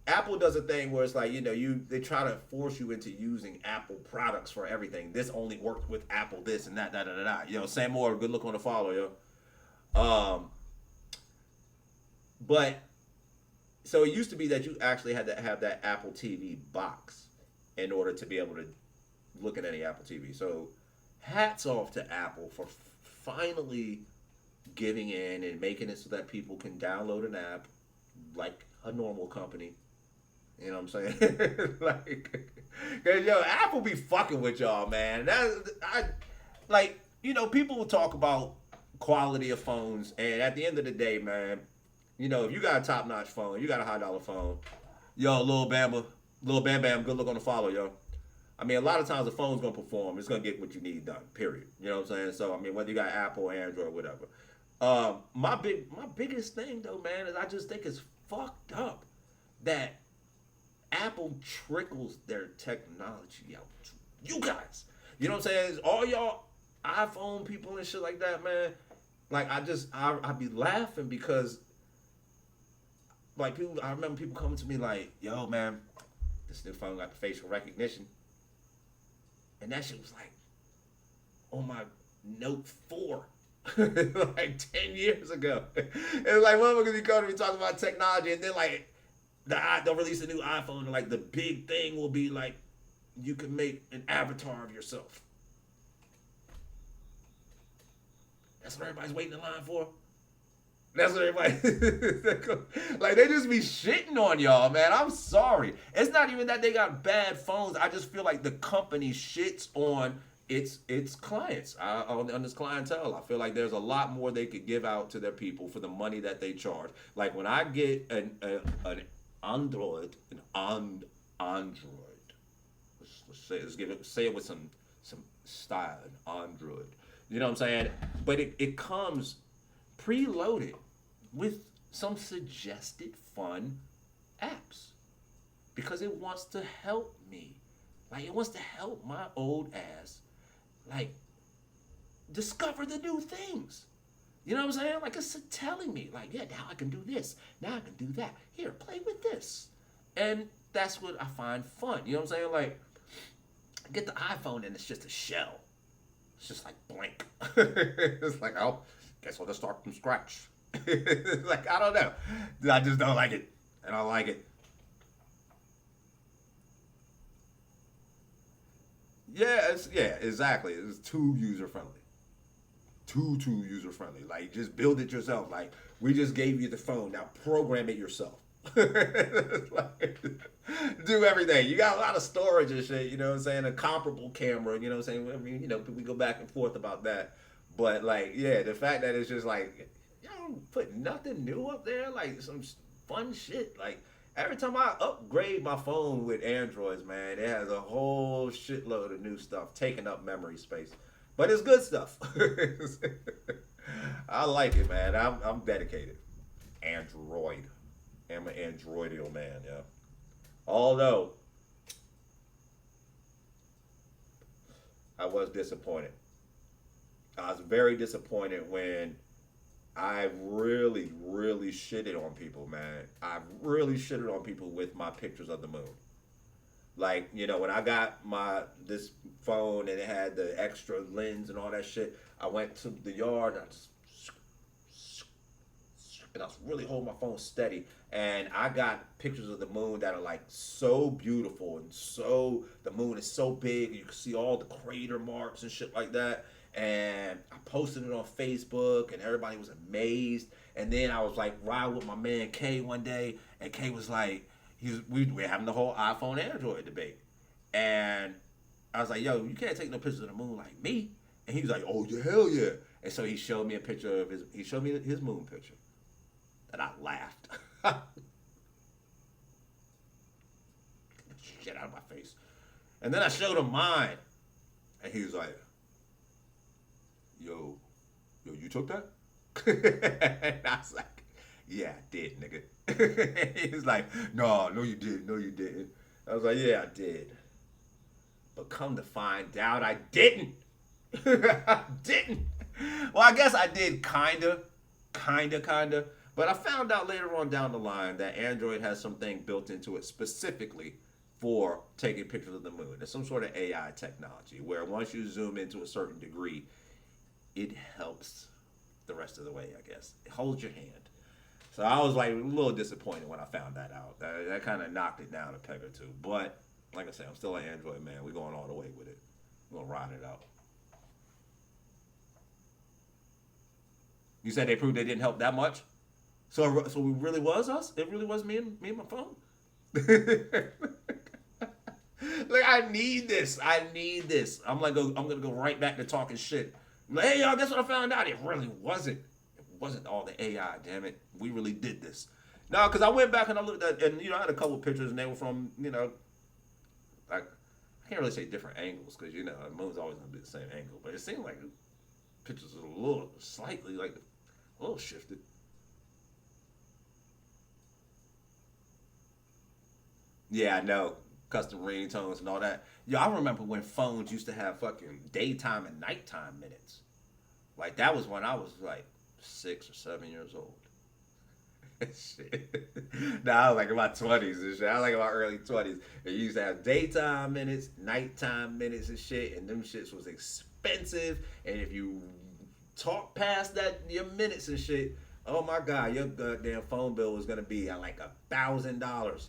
Apple does a thing where it's like, they try to force you into using Apple products for everything. This only works with Apple, this and that, da da da da. Sam Moore, good look on the follow, yo. But so it used to be that you actually had to have that Apple TV box in order to be able to look at any Apple TV. So hats off to Apple for finally giving in and making it so that people can download an app like a normal company. You know what I'm saying? Cause Apple be fucking with y'all, man. People will talk about quality of phones, and at the end of the day, man, if you got a top notch phone, you got a high dollar phone, yo, little Bam Bam, good look on the follow, yo. I mean, a lot of times the phone's gonna perform. It's gonna get what you need done. Period. You know what I'm saying? So I mean, whether you got Apple, Android, whatever. My biggest thing though, man, is I just think it's fucked up that Apple trickles their technology out to you guys. You know what I'm saying? All y'all iPhone people and shit like that, man. Like I be laughing because like I remember people coming to me like, yo man, this new phone got the facial recognition. And that shit was like on my Note 4. like 10 years ago. It's like motherfuckers be coming to me talking about technology, and then like they'll release a new iPhone, and like the big thing will be like you can make an avatar of yourself. That's what everybody's waiting in line for. That's what everybody like. They just be shitting on y'all, man. I'm sorry. It's not even that they got bad phones. I just feel like the company shits on its clients, on this clientele. I feel like there's a lot more they could give out to their people for the money that they charge. Like when I get an Android, say it with some style, an Android. You know what I'm saying? But it comes preloaded with some suggested fun apps because it wants to help me. Like it wants to help my old ass like discover the new things. You know what I'm saying? Like it's telling me, like, yeah, now I can do this. Now I can do that. Here, play with this. And that's what I find fun. You know what I'm saying? Like, I get the iPhone and it's just a shell. It's just like blank. It's like, oh, guess I'll just start from scratch. Like, I don't know. I just don't like it. And I like it. Yeah, exactly. It's too user friendly. Too user friendly. Like just build it yourself. Like we just gave you the phone. Now program it yourself. Like, do everything. You got a lot of storage and shit. You know what I'm saying? A comparable camera. You know what I'm saying? I mean, we go back and forth about that. But like, yeah, the fact that it's just like y'all put nothing new up there. Like some fun shit. Like every time I upgrade my phone with Androids, man, it has a whole shitload of new stuff taking up memory space. But it's good stuff. I like it, man. I'm dedicated. Android. I'm an Androidial man, yeah. Although I was disappointed. I was very disappointed when I really, really shitted on people, man. I really shitted on people with my pictures of the moon. Like, when I got this phone and it had the extra lens and all that shit, I went to the yard and I was really holding my phone steady. And I got pictures of the moon that are like so beautiful and the moon is so big. You can see all the crater marks and shit like that. And I posted it on Facebook and everybody was amazed. And then I was like riding with my man K one day, and K was like, we were having the whole iPhone Android debate. And I was like, yo, you can't take no pictures of the moon like me. And he was like, oh, yeah, hell yeah. And so he showed me a picture of he showed me his moon picture. And I laughed. Shit out of my face. And then I showed him mine. And he was like, yo, you took that? And I was like, yeah, I did, nigga. He was like, no, you didn't. No, you didn't. I was like, yeah, I did. But come to find out, I didn't. I didn't. Well, I guess I did kinda. But I found out later on down the line that Android has something built into it specifically for taking pictures of the moon. It's some sort of AI technology where once you zoom into a certain degree, it helps the rest of the way, I guess. It holds your hand. So I was like a little disappointed when I found that out. That kind of knocked it down a peg or two. But like I said, I'm still an Android man. We're going all the way with it. We're gonna ride it out. You said they proved they didn't help that much. So it really was us. It really was me and my phone. Like I need this. I need this. I'm gonna go right back to talking shit. Like, hey y'all, guess what I found out? It really wasn't. It wasn't all the AI. Damn it. We really did this. No, because I went back and I looked at, and I had a couple of pictures and they were from like I can't really say different angles because the moon's always gonna be the same angle, but it seemed like the pictures were a little slightly like a little shifted. Yeah, I know. Custom ringtones and all that. Yeah, I remember when phones used to have fucking daytime and nighttime minutes. Like that was when I was like 6 or 7 years old. Shit. Nah, I was like in my 20s and shit. I was like in my early 20s. And you used to have daytime minutes, nighttime minutes and shit, and them shits was expensive. And if you talk past that your minutes and shit, oh my god, your goddamn phone bill was gonna be at like $1,000.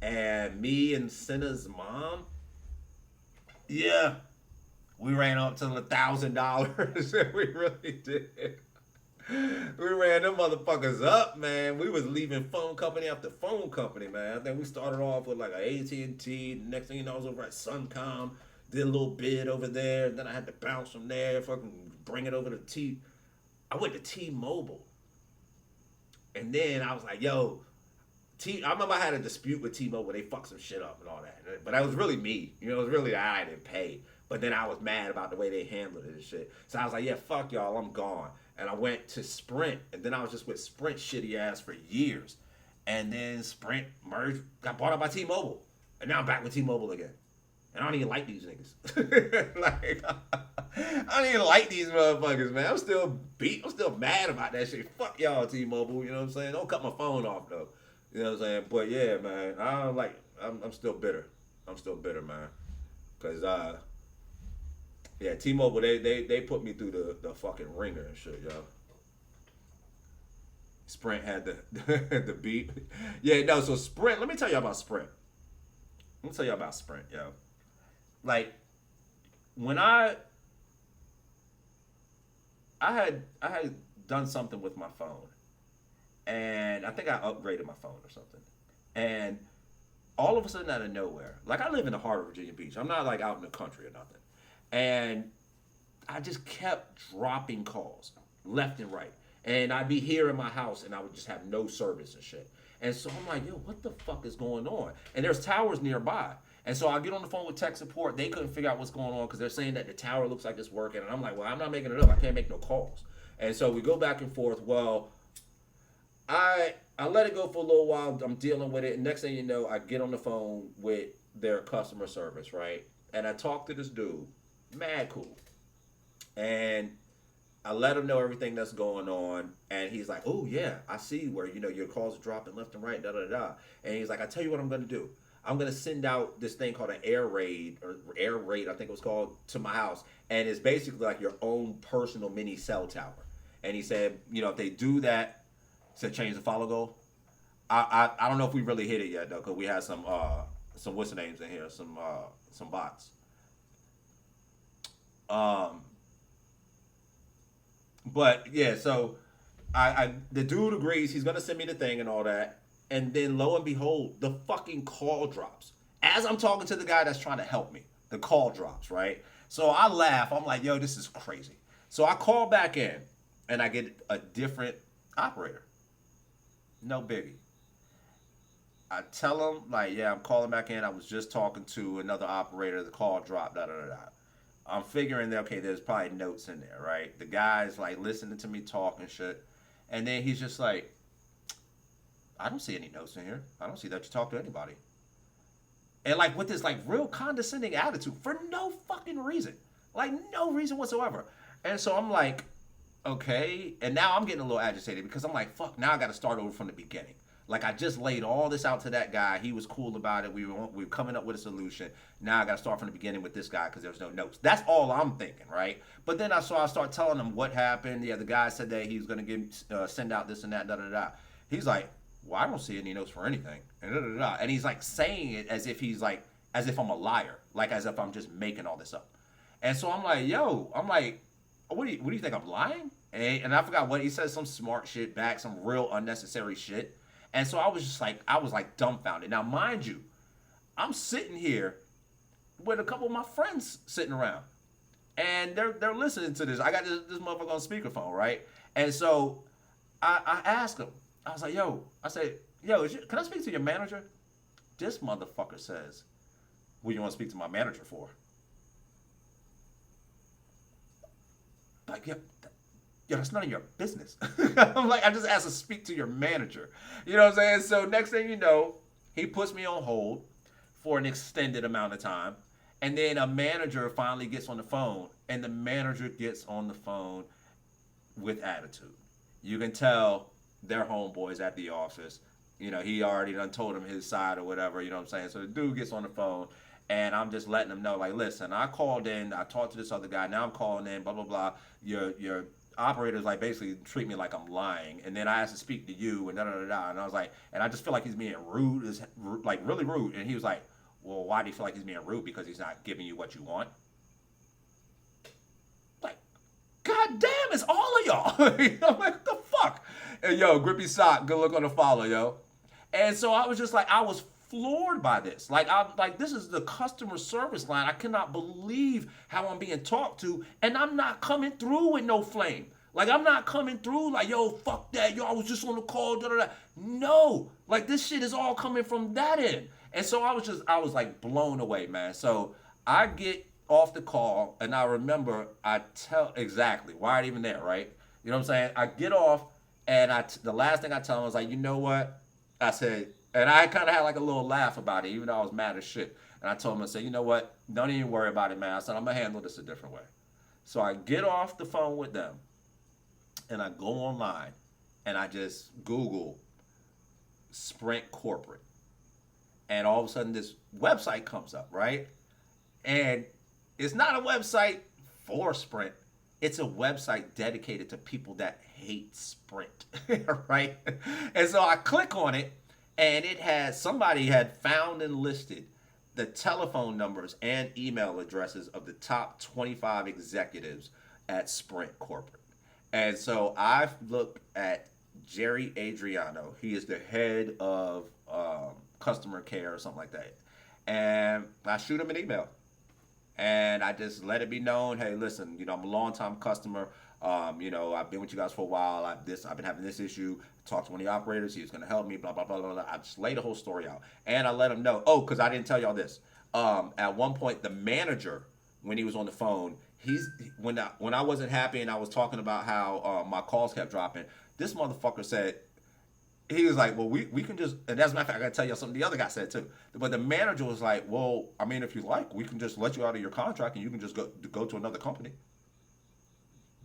And me and Cinna's mom, yeah, we ran up to $1,000. We really did. We ran them motherfuckers up, man. We was leaving phone company after phone company, man. I think we started off with like a AT&T. The next thing you know, I was over at Suncom. Did a little bid over there. Then I had to bounce from there, fucking bring it over to T. I went to T-Mobile. And then I was like, yo, I remember I had a dispute with T-Mobile. They fucked some shit up and all that. But that was really me. It was really I didn't pay. But then I was mad about the way they handled it and shit. So I was like, yeah, fuck y'all. I'm gone. And I went to Sprint. And then I was just with Sprint shitty ass for years. And then Sprint merged, got bought up by T-Mobile. And now I'm back with T-Mobile again. And I don't even like these niggas. Like, I don't even like these motherfuckers, man. I'm still mad about that shit. Fuck y'all, T-Mobile. You know what I'm saying? Don't cut my phone off, though. You know what I'm saying? But yeah, man, I don't like. I'm still bitter. I'm still bitter, man. Cause yeah, T-Mobile they put me through the fucking ringer and shit, yo. Sprint had the the beat. Yeah, no. So Sprint. Let me tell you about Sprint. Let me tell you about Sprint, yo. Like when I had done something with my phone, and I think I upgraded my phone or something, and all of a sudden out of nowhere, like I live in the heart of Virginia Beach. I'm not like out in the country or nothing. And I just kept dropping calls left and right. And I'd be here in my house and I would just have no service and shit. And so I'm like, yo, what the fuck is going on? And there's towers nearby. And so I get on the phone with tech support. They couldn't figure out what's going on because they're saying that the tower looks like it's working. And I'm like, well, I'm not making it up. I can't make no calls. And so we go back and forth. Well, I let it go for a little while. I'm dealing with it. And next thing you know, I get on the phone with their customer service, right? And I talk to this dude, mad cool. And I let him know everything that's going on. And he's like, oh, yeah, I see where, your calls are dropping left and right, da-da-da. And he's like, I tell you what I'm going to do. I'm going to send out this thing called an air raid, or air raid, I think it was called, to my house. And it's basically like your own personal mini cell tower. And he said, if they do that, said change the follow goal. I don't know if we really hit it yet though, because we had some what's the names in here, some bots. But yeah, so I the dude agrees he's gonna send me the thing and all that, and then lo and behold, the fucking call drops as I'm talking to the guy that's trying to help me. The call drops, right? So I laugh. I'm like, yo, this is crazy. So I call back in, and I get a different operator. No biggie. I tell him, like, yeah, I'm calling back in. I was just talking to another operator. The call dropped, da da da da. I'm figuring that, okay, there's probably notes in there, right? The guy's, like, listening to me talk and shit. And then he's just like, I don't see any notes in here. I don't see that you talk to anybody. And, like, with this, like, real condescending attitude for no fucking reason. Like, no reason whatsoever. And so I'm like, okay. And now I'm getting a little agitated because I'm like, fuck, now I got to start over from the beginning. Like I just laid all this out to that guy. He was cool about it. We were coming up with a solution. Now I got to start from the beginning with this guy because there's no notes. That's all I'm thinking, right? But then I start telling him what happened. Yeah, the guy said that he was gonna send out this and that, da da da. He's like, well, I don't see any notes for anything, and da da da. And he's like saying it as if I'm a liar, like as if I'm just making all this up. And so I'm like, yo, I'm like, what do you think I'm lying? And I forgot what he said, some smart shit back, some real unnecessary shit. And so I was like dumbfounded. Now, mind you, I'm sitting here with a couple of my friends sitting around, and they're listening to this. I got this motherfucker on speakerphone, right? And so I asked him, I was like, yo, I said, yo, can I speak to your manager? This motherfucker says, what do you want to speak to my manager for? Like, yeah, that's none of your business. I'm like, I just asked to speak to your manager. You know what I'm saying? So next thing you know, he puts me on hold for an extended amount of time. And then a manager finally gets on the phone. And the manager gets on the phone with attitude. You can tell they're homeboys at the office. You know, he already done told him his side or whatever, you know what I'm saying? So the dude gets on the phone, and I'm just letting him know, like, listen, I called in, I talked to this other guy, now I'm calling in, blah, blah, blah. Your operators, like, basically treat me like I'm lying, and then I asked to speak to you, and da-da-da-da, and I was like, and I just feel like he's being rude, like, really rude. And he was like, well, why do you feel like he's being rude? Because he's not giving you what you want? Like, God damn, it's all of y'all. I'm like, what the fuck? And yo, Grippy Sock, good look on the follow, yo. And so I was just like, I was floored by this. Like, this is the customer service line. I cannot believe how I'm being talked to, and I'm not coming through with no flame. Like, I'm not coming through like, yo, fuck that. Yo, I was just on the call, da da da. No, like, this shit is all coming from that end. And so I was like blown away, man. So I get off the call, and I remember I tell exactly why it even there, right? You know what I'm saying? I get off, and the last thing I tell him was like, you know what? I said, and I kind of had like a little laugh about it, even though I was mad as shit. And I told him, I said, you know what? Don't even worry about it, man. I said, I'm going to handle this a different way. So I get off the phone with them, and I go online, and I just Google Sprint Corporate. And all of a sudden, this website comes up, right? And it's not a website for Sprint. It's a website dedicated to people that hate Sprint, right? And so I click on it, and somebody had found and listed the telephone numbers and email addresses of the top 25 executives at Sprint Corporate. And so I look at Jerry Adriano. He is the head of customer care or something like that. And I shoot him an email. And I just let it be known, hey, listen, you know, I'm a long-time customer. You know, I've been with you guys for a while. I've been having this issue. Talked to one of the operators. He was going to help me, blah, blah, blah, blah, blah. I just laid the whole story out. And I let him know. Oh, because I didn't tell y'all this. At one point, the manager, when he was on the phone, when I wasn't happy and I was talking about how my calls kept dropping, this motherfucker said, he was like, well, we can just, and as a matter of fact, I got to tell you something the other guy said too. But the manager was like, well, I mean, if you like, we can just let you out of your contract and you can just go to another company.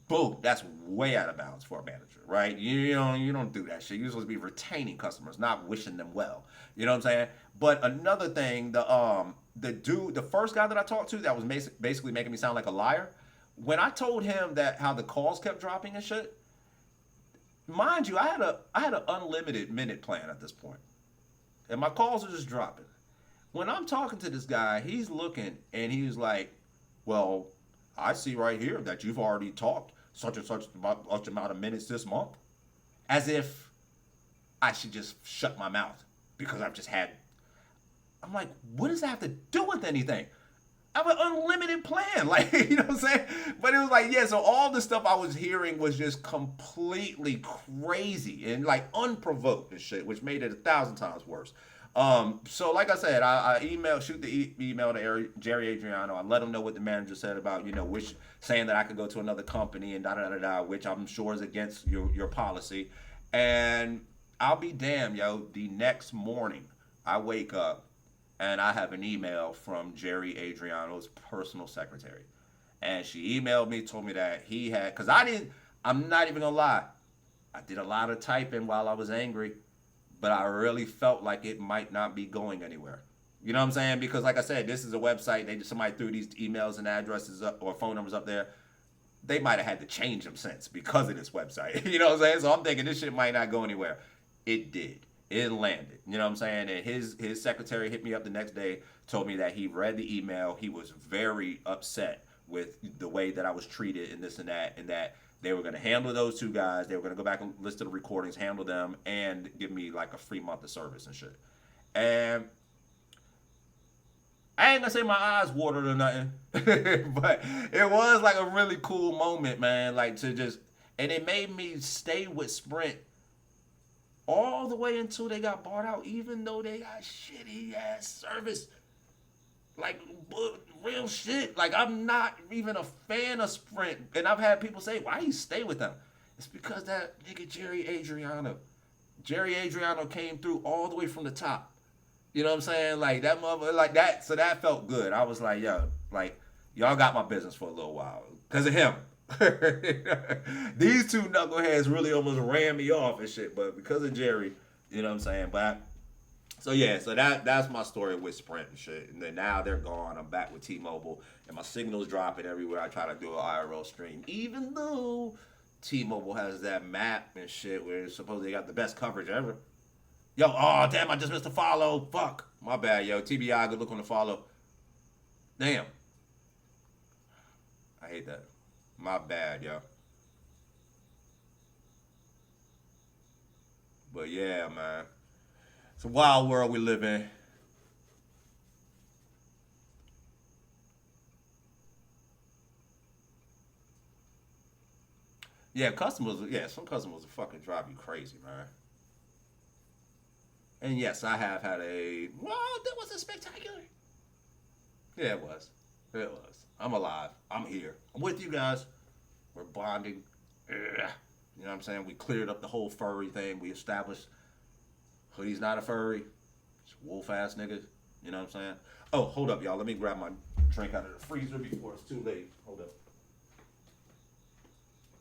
Boom, that's way out of bounds for a manager, right? You don't do that shit. You're supposed to be retaining customers, not wishing them well. You know what I'm saying? But another thing, the first guy that I talked to that was basically making me sound like a liar, when I told him that how the calls kept dropping and shit, mind you, I had an unlimited minute plan at this point, and my calls are just dropping. When I'm talking to this guy, he's looking and he's like, "Well, I see right here that you've already talked such and such amount of minutes this month," as if I should just shut my mouth because I've just had. I'm like, what does that have to do with anything? I have an unlimited plan, like, you know what I'm saying? But it was like, yeah, so all the stuff I was hearing was just completely crazy and like unprovoked and shit, which made it 1,000 times worse. So like I said, I shoot the email to Jerry Adriano. I let him know what the manager said about, you know, saying that I could go to another company and da-da-da-da, which I'm sure is against your policy. And I'll be damned, yo, the next morning I wake up and I have an email from Jerry Adriano's personal secretary. And she emailed me, told me that he had, because I'm not even gonna lie. I did a lot of typing while I was angry, but I really felt like it might not be going anywhere. You know what I'm saying? Because like I said, this is a website. Somebody threw these emails and addresses up or phone numbers up there. They might have had to change them since because of this website. You know what I'm saying? So I'm thinking this shit might not go anywhere. It did. It landed. You know what I'm saying? And his secretary hit me up the next day, told me that he read the email. He was very upset with the way that I was treated and this and that they were going to handle those two guys. They were going to go back and listen to the recordings, handle them, and give me like a free month of service and shit. And I ain't gonna say my eyes watered or nothing, but it was like a really cool moment, man. Like to just, and it made me stay with Sprint all the way until they got bought out, even though they got shitty ass service. Like real shit. Like I'm not even a fan of Sprint, and I've had people say, "Why you stay with them?" It's because that nigga Jerry Adriano came through all the way from the top. You know what I'm saying? Like that mother, like that. So that felt good. I was like, yo, like y'all got my business for a little while because of him. These two knuckleheads really almost ran me off and shit, but because of Jerry, you know what I'm saying? But so yeah, so that's my story with Sprint and shit. And then now they're gone. I'm back with T-Mobile, and my signal's dropping everywhere. I try to do an IRL stream, even though T-Mobile has that map and shit where it's supposed they got the best coverage ever. Yo, oh damn, I just missed a follow. Fuck, my bad, yo. TBI, good look on the follow. Damn, I hate that. My bad, yo. But yeah, man, it's a wild world we live in. Yeah, customers. Yeah, some customers will fucking drive you crazy, man. And yes, I have had a. Well, that wasn't spectacular. Yeah, it was. It was. I'm alive. I'm here. I'm with you guys. We're bonding. Ugh. You know what I'm saying? We cleared up the whole furry thing. We established Hoodie's not a furry. It's wolf ass niggas. You know what I'm saying? Oh, hold up, y'all. Let me grab my drink out of the freezer before it's too late. Hold up.